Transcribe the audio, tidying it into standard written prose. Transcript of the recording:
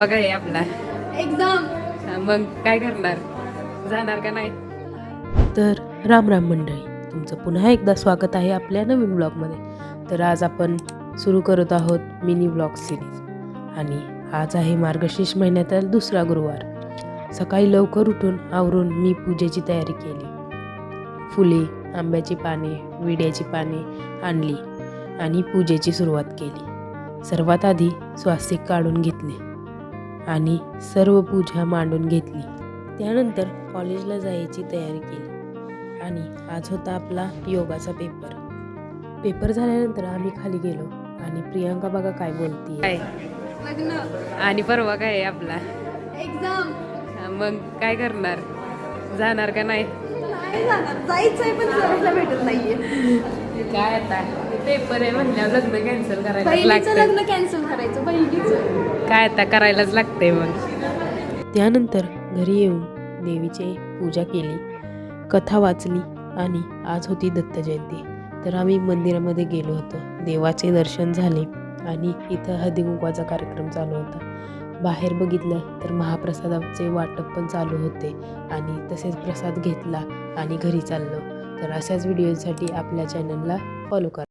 बघा हे आपला एक्झाम. मग काय करणार, जाणार का नाही? तर राम राम मंडळी, तुमचं पुन्हा एकदा स्वागत आहे आपल्या नवीन ब्लॉगमध्ये. तर आज आपण सुरू करत आहोत मिनी ब्लॉग सिरीज आणि आज आहे मार्गशीर्ष महिन्यातील दुसरा गुरुवार. सकाळी लवकर उठून आवरून मी पूजेची तयारी केली. फुले, आंब्याची पाने, विड्याची पाने आणली आणि पूजेची सुरुवात केली. सर्वात आधी स्वास्तिक काढून घेतले आणि सर्व पूजा मांडून घेतली. त्यानंतर कॉलेजला जायची तयारी केली आणि आज होता आपला योगाचा पेपर झाल्यानंतर आम्ही खाली गेलो आणि प्रियांका बघा काय बोलतीये. काय लग्न. आणि परवा काय आहे आपला? एक्झाम. मग काय करणार, जाणार का नाही? नाही जाणार, जायचंय पण जायला भेटत नाहीये. काय आता पेपर आहे म्हणल्यावर लग्न कॅन्सल करायला बहिणीचं लागतं. लग्न कॅन्सल करायचं, बहिणीचं. काय आता करायलाच लागतंय. मग त्यानंतर घरी येऊन देवीची पूजा केली, कथा वाचली आणि आज होती दत्त जयंती. तर आम्ही मंदिरामध्ये गेलो होतो, देवाचे दर्शन झाले आणि इथं हळदीकुंकवाचा कार्यक्रम चालू होता. बाहेर बघितलं तर महाप्रसादाचे वाटप पण चालू होते आणि तसेच प्रसाद घेतला आणि घरी चाललो. तर अशाच व्हिडिओसाठी आपल्या चॅनलला फॉलो करा.